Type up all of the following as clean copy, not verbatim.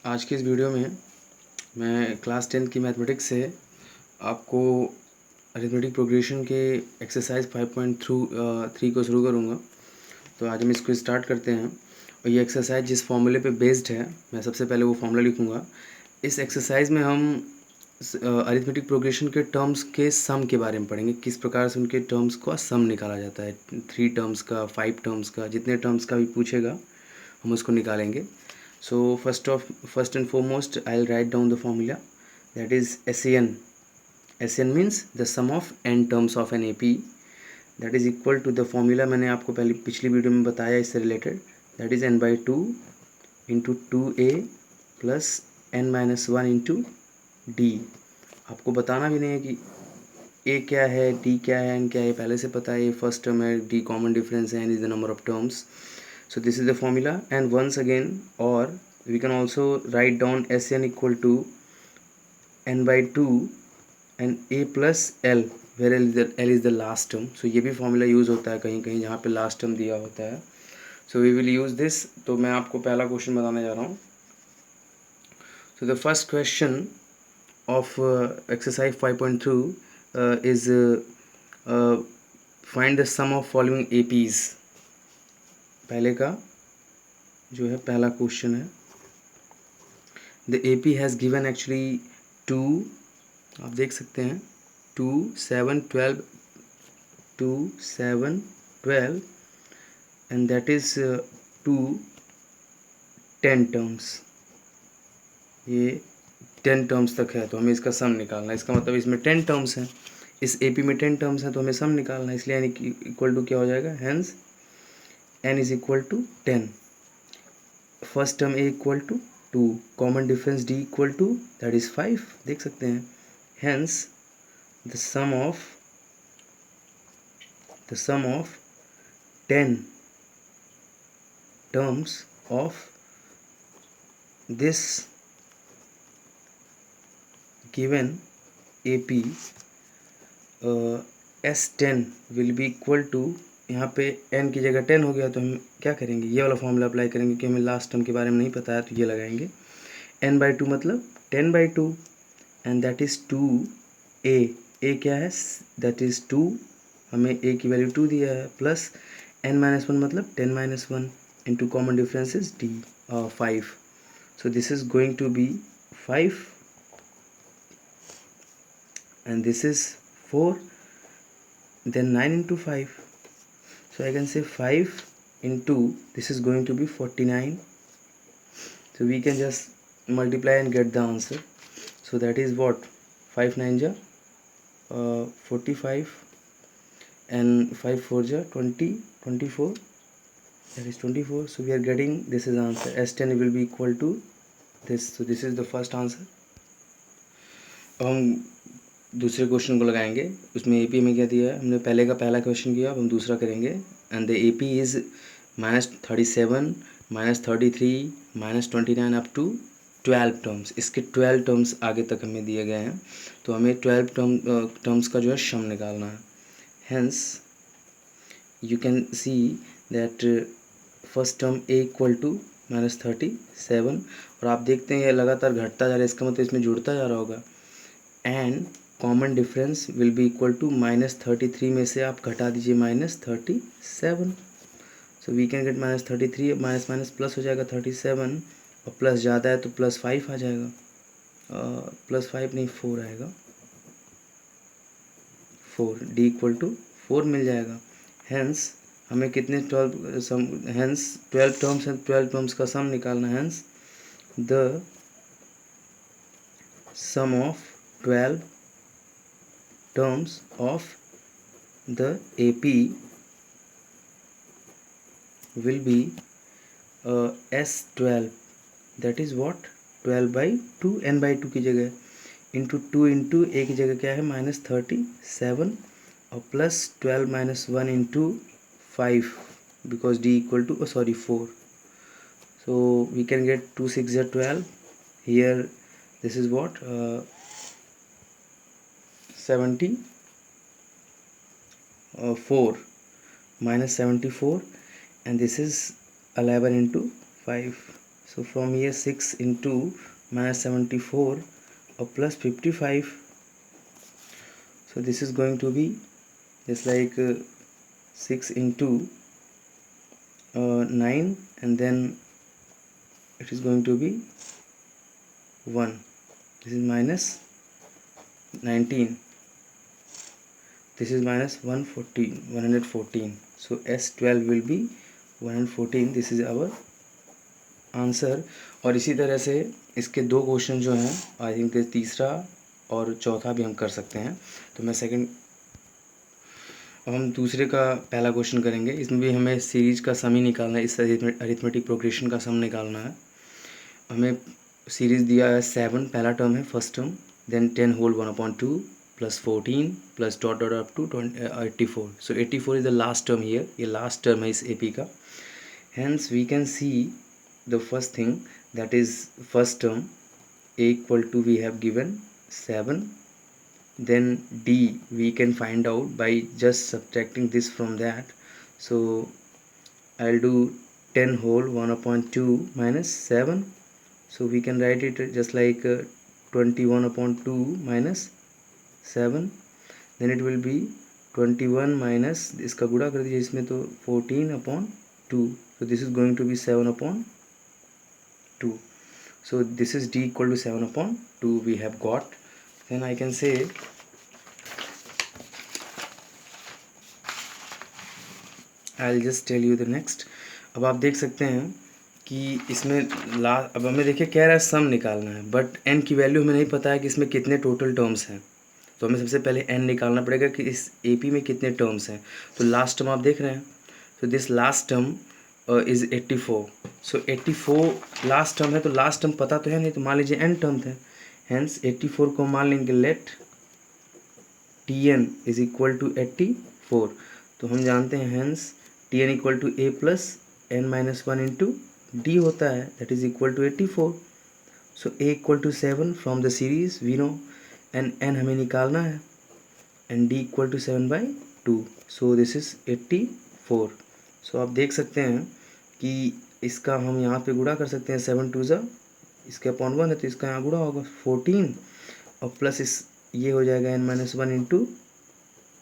आज की इस वीडियो में मैं क्लास 10 की मैथमेटिक्स से आपको अरिथमेटिक प्रोग्रेशन के एक्सरसाइज 5.3 को शुरू करूँगा। तो आज हम इसको स्टार्ट करते हैं और ये एक्सरसाइज जिस फॉर्मूले पे बेस्ड है, मैं सबसे पहले वो फॉर्मूला लिखूँगा। इस एक्सरसाइज में हम अरिथमेटिक प्रोग्रेशन के टर्म्स के सम के बारे में पढ़ेंगे, किस प्रकार से उनके टर्म्स का सम निकाला जाता है। 3 टर्म्स का, 5 टर्म्स का, जितने टर्म्स का भी पूछेगा हम उसको निकालेंगे। So first and foremost I'll write down the formula, that is SAN. SAN means the sum of n terms of an AP, that is equal to the formula मैंने आपको पहले पिछली वीडियो में बताया इससे related, that is n by 2 into 2a plus n minus 1 into d। आपको बताना भी नहीं है कि a क्या है, d क्या है, n क्या है, पहले से पता है। ये फर्स्ट टर्म है, d कॉमन डिफरेंस है, n is the number of terms. So this is the formula, and once again, or we can also write down Sn equal to n by 2 and a plus l, where l is the last term. So ये भी formula use होता है कहीं कहीं जहाँ पे last term दिया होता है। So we will use this। तो मैं आपको पहला क्वेश्चन बताने जा रहा हूँ। So the first question of exercise 5.2 is find the sum of following APs। पहले का जो है पहला क्वेश्चन है, the AP has given actually 2, आप देख सकते हैं 2 7 12 2 7 12 एंड दैट इज़ 2 10 टर्म्स। ये 10 टर्म्स तक है, तो हमें इसका सम निकालना है। इसका मतलब इसमें 10 टर्म्स हैं, इस AP में 10 टर्म्स हैं, तो हमें सम निकालना है। इसलिए n इक्वल टू क्या हो जाएगा, hence n is equal to 10। First term a equal to 2, common difference d equal to that is 5, देख सकते हैं। Hence the sum of 10 terms of this given AP S10 will be equal to, यहाँ पे n की जगह 10 हो गया तो हम क्या करेंगे, ये वाला फॉर्मूला अप्लाई करेंगे कि हमें लास्ट टर्म के बारे में नहीं पता है, तो ये लगाएंगे n by 2 मतलब 10 by 2 and that is 2a। a क्या है, दैट इज़ 2, हमें a की वैल्यू 2 दिया है, प्लस n minus 1 मतलब 10 minus 1 into common difference is d 5। so this is going to be 5 and this is 4, then 9 into 5, so I can say 5 into this is going to be 49, so we can just multiply and get the answer. So that is what, 5 9 ja 45 and 5 4 ja 20 24, that is 24, so we are getting this is answer, S10 will be equal to this, so this is the first answer। अब हम दूसरे question को लगाएंगे, उसमें AP में क्या दिया है, हमने पहले का पहला क्वेश्चन किया, अब हम दूसरा करेंगे। And the AP is -37 -33 -29 up to 12 terms. इसके 12 टर्म्स आगे तक हमें दिए गए हैं, तो हमें 12 टर्म्स का जो है सम निकालना है। Hence you can see that first term a equal to -37, और आप देखते हैं ये लगातार घटता जा रहा है, इसका मतलब इसमें जुड़ता जा रहा होगा। And common difference will be equal to -33 में से आप घटा दीजिए -37, so we can get -33, minus minus plus हो जाएगा 37, और प्लस ज़्यादा है तो +5 आ जाएगा, +5 नहीं 4 आएगा, 4 d इक्वल टू 4 मिल जाएगा। हैंस हमें कितने 12 सम, हैंस 12 टर्म्स हैं, 12 टर्म्स का सम निकालना है। Hence the sum of 12 terms of the AP will be S12, that is what, 12 by 2, n by 2 की जगह इंटू 2 इंटू a की जगह क्या है -37, और plus 12 minus 1 into 5 because d equal to 4, so we can get 2 6 are 12, here this is what 74 -74, and this is 11 into 5, So from here 6 into minus 74 or plus 55. So this is going to be just like 6 into 9, and then it is going to be 1. This is minus 19. This is minus 114. So S12 will be 114. This is our answer. और इसी तरह से इसके दो question जो हैं, I think तीसरा और चौथा भी हम कर सकते हैं। तो मैं सेकंड, अब हम दूसरे का पहला क्वेश्चन करेंगे। इसमें भी हमें सीरीज का सम ही निकालना है, इस अरिथमेटिक प्रोग्रेशन का सम निकालना है। हमें सीरीज दिया है 7, पहला टर्म है first term, then 10 whole 1/2 plus 14 plus dot dot up to 84। So 84 is the last term here, ये लास्ट टर्म है इस एपी का। Hence we can see the first thing, that is first term a equal to, we have given 7, then d we can find out by just subtracting this from that. So I'll do 10 whole 1/2 minus 7, so we can write it just like 21/2 minus 7, then it will be 21 minus, इसका गुणा कर दीजिए इसमें, तो 14/2, so this is going to be 7/2. So this is d equal to 7/2 we have got. Then I can say I'll just tell you the next. अब आप देख सकते हैं कि इसमें अब हमें देखिए कह रहा है सम निकालना है, बट n की वैल्यू हमें नहीं पता है कि इसमें कितने टोटल टर्म्स हैं। तो हमें सबसे पहले n निकालना पड़ेगा कि इस AP में कितने टर्म्स हैं। तो लास्ट टर्म आप देख रहे हैं, तो this last term is 84। So 84 last term है, तो लास्ट टर्म पता तो है नहीं, तो मान लीजिए n टर्म थे। हेंस 84 को मान लेंगे let Tn is equal to 84। तो हम जानते हैं hence Tn equal to a plus n-1 into d होता है, that is equal to 84। So a equal to 7 from the series we know, and n हमें निकालना है, and d equal to 7/2। So this is 84। So आप देख सकते हैं कि इसका हम यहाँ पे गुणा कर सकते हैं, 7 2 ज़ा, इसके अपॉन 1 है तो इसका यहाँ गुणा होगा 14, और प्लस इस ये हो जाएगा n-1 into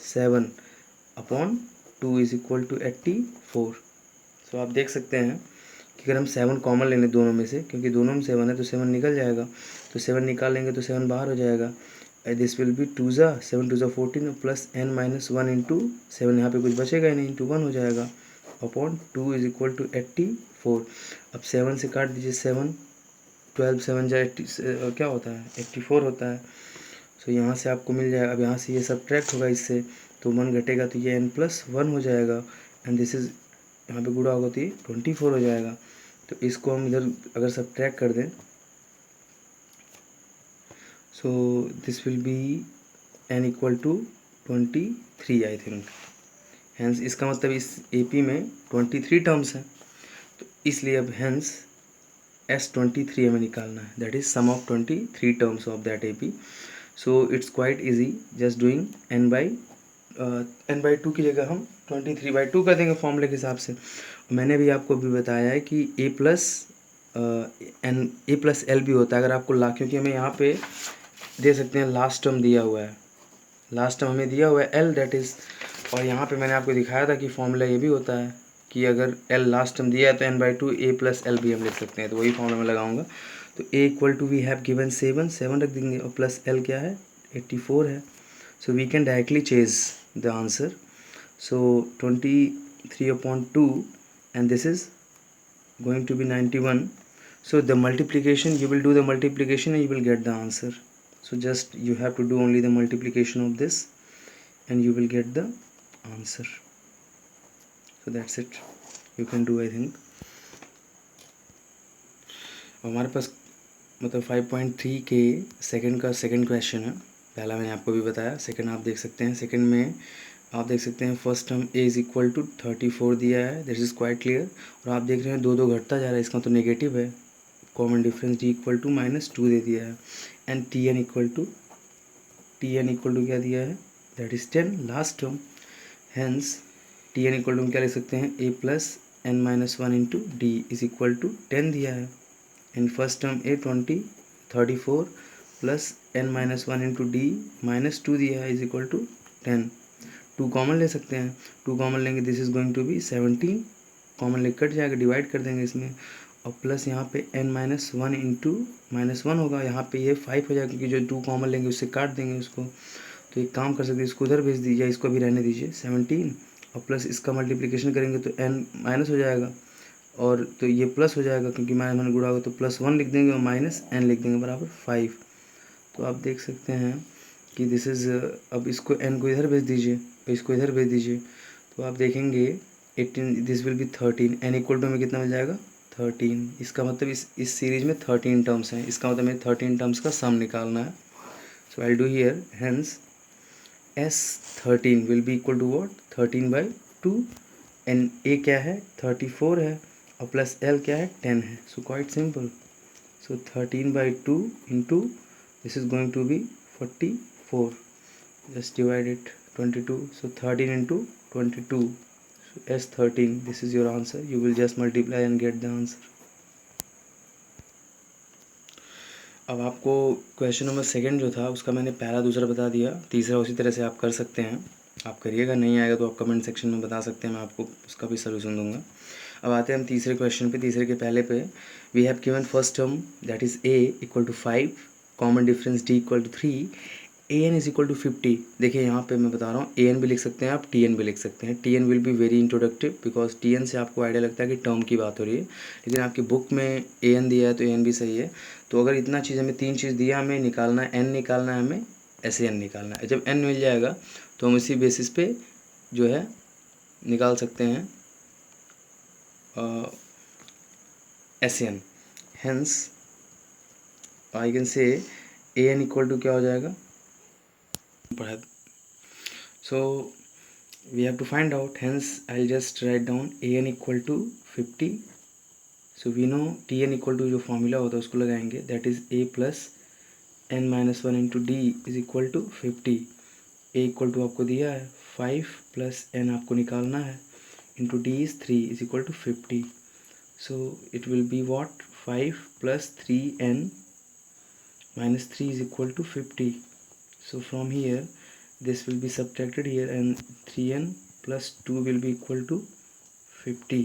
7/2 is equal to 84। So आप देख सकते हैं कि अगर हम 7 कॉमन ले लें दोनों में से, क्योंकि दोनों में 7 है तो 7 निकल जाएगा, तो 7 निकाल लेंगे तो 7 बाहर हो जाएगा। दिस विल बी 2 ज़ा 7 2 ज़ा 14 प्लस n-1 इंटू 7, यहाँ पे कुछ बचेगा ही नहीं, इंटू 1 हो जाएगा, अपॉन 2 इज इक्वल टू 84। अब 7 से काट दीजिए, 7 12 7 जा 80 क्या होता है 84 होता है। सो यहाँ से आपको मिल जाएगा। अब यहाँ से ये सब्ट्रैक्ट होगा इससे, तो 1 घटेगा तो ये n+1 हो जाएगा, एंड दिस इज यहाँ पे गुणा होगा तो ये 24 हो जाएगा। तो इसको हम इधर अगर सब्ट्रैक्ट कर दें, so this will be n equal to 23 I think. Hence इसका मतलब इस AP में 23 टर्म्स हैं, तो इसलिए अब हेंस S23 हमें निकालना है, that is sum of 23 terms of that AP। So it's quite easy, just doing n/2 की जगह हम 23/2 कर देंगे फॉर्मूले के हिसाब से। मैंने भी आपको भी बताया है कि a प्लस l भी होता है अगर आपको क्योंकि हमें यहाँ पे दे सकते हैं लास्ट टर्म दिया हुआ है, लास्ट टर्म हमें दिया हुआ है l, दैट इज़, और यहाँ पे मैंने आपको दिखाया था कि फॉर्मूला ये भी होता है कि अगर l लास्ट टर्म दिया है तो n/2 a प्लस l भी हम लिख सकते हैं, तो वही फॉर्मूला मैं लगाऊंगा। तो a equal to we have given 7 रख देंगे, और प्लस l क्या है 84 है। So we can directly chase the answer. So 23/2 and this is going to be 91. So the multiplication, you will do the multiplication and you will get the answer. So just you have to do only the multiplication of this and you will get the answer. So that's it, you can do I think. हमारे पास मतलब 5.3 के second का second question है। पहला मैंने आपको भी बताया, सेकंड आप देख सकते हैं। सेकंड में आप देख सकते हैं first term a is equal to 34 दिया है, दैट इज़ क्वाइट क्लियर। और आप देख रहे हैं 2 घटता जा रहा है, इसका तो नेगेटिव है, common difference d equal to -2 दे दिया है, एंड Tn इक्वल टू क्या दिया है, that is 10 last term. Hence Tn equal to हम क्या लिख सकते हैं, a plus n-1 into d is equal to 10 दिया है। And first term a 34 plus n-1 into d -2 दिया है इज इक्वल टू 10। 2 कॉमन ले सकते हैं, 2 कॉमन लेंगे, this is going to be 17, common ले कट जाएगा, डिवाइड कर देंगे इसमें, और प्लस यहाँ पे n-1 इंटू -1 होगा, यहाँ पे ये 5 हो जाएगा क्योंकि जो 2 कॉमन लेंगे उससे काट देंगे उसको। तो एक काम कर सकते हैं, इसको उधर भेज दीजिए, इसको भी रहने दीजिए 17, और प्लस इसका मल्टीप्लिकेशन करेंगे तो n माइनस हो जाएगा, और तो ये प्लस हो जाएगा क्योंकि -1 गुणा होगा, तो +1 लिख देंगे और -n लिख देंगे बराबर 5। तो आप देख सकते हैं कि दिस इज़, अब इसको n को इधर भेज दीजिए, इसको इधर भेज दीजिए, तो आप देखेंगे 18, this will be 13, n equal to में कितना मिल जाएगा 13। इसका मतलब इस सीरीज में 13 टर्म्स हैं, इसका मतलब हमें 13 टर्म्स का सम निकालना है। So I do here, hence S13 will be equal to what 13/2, N A क्या है 34 है, और प्लस L क्या है 10 है। So quite simple, so 13/2 into this is going to be 44, just divide it 22, so 13 into 22, so S13, this is your answer, you will just multiply and get the answer। अब आपको question number second जो था उसका मैंने पहला दूसरा बता दिया, तीसरा उसी तरह से आप कर सकते हैं, आप करिएगा, नहीं आएगा तो आप कमेंट सेक्शन में बता सकते हैं, मैं आपको उसका भी सलूशन दूंगा। अब आते हैं हम तीसरे क्वेश्चन पे, तीसरे के पहले पे, we have given first term that is a equal to 5, common difference d equal to 3, an is equal to 50। देखिए यहाँ पे मैं बता रहा हूँ, an भी लिख सकते हैं आप, tn भी लिख सकते हैं, tn will be very introductive because tn से आपको आइडिया लगता है कि टर्म की बात हो रही है, लेकिन आपकी बुक में an दिया है तो an भी सही है। तो अगर इतना चीज़ हमें 3 चीज़ दिया, हमें निकालना है n, निकालना है हमें SAN निकालना है। जब n मिल जाएगा तो हम इसी बेसिस पे जो है निकाल सकते हैं SAN। Hence I can say an equal to क्या हो जाएगा, पढ़ा, so we have to find out, hence I just write down an equal to 50। So we know tn equal to जो फॉर्मूला होता है उसको लगाएंगे, that is a plus n-1 into d is equal to 50। a equal to आपको दिया है 5 plus n आपको निकालना है, into d is 3 is equal to 50। So it will be what 5 plus 3n minus 3 is equal to 50. So from here this will be subtracted here and 3n plus 2 will be equal to 50.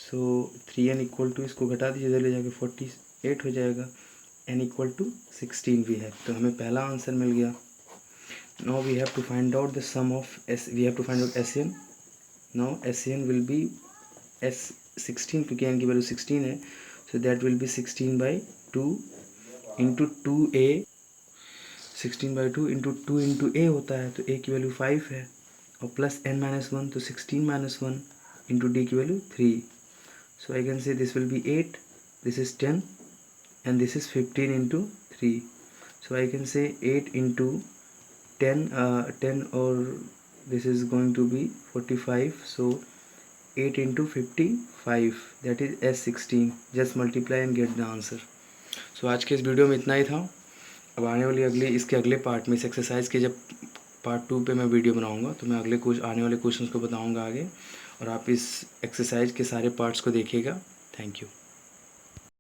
So 3n equal to, इसको घटा दीजिए इधर ले जाके 48 हो जाएगा, n equal to 16 we have, तो हमें पहला आंसर मिल गया। Now we have to find out the sum of we have to find out SAN। Now SAN will be S16 क्योंकि n की वैल्यू 16 है, so that will be 16/2 into 2a, 16/2 into 2 into a होता है, तो a की value 5 है, और plus n-1 तो 16-1 इंटू d की value 3। So I can say this will be 8, this is 10 and this is 15 into 3। So I can say 8 into 10 और this is going to be 45, so 8 into 55 that is S16, just multiply and get the answer. So आज के इस video में इतना ही था। अब आने वाली इसके अगले पार्ट में, इस एक्सरसाइज के जब पार्ट 2 पे मैं वीडियो बनाऊंगा तो मैं अगले आने वाले क्वेश्चंस को बताऊंगा आगे, और आप इस एक्सरसाइज के सारे पार्ट्स को देखिएगा। Thank you.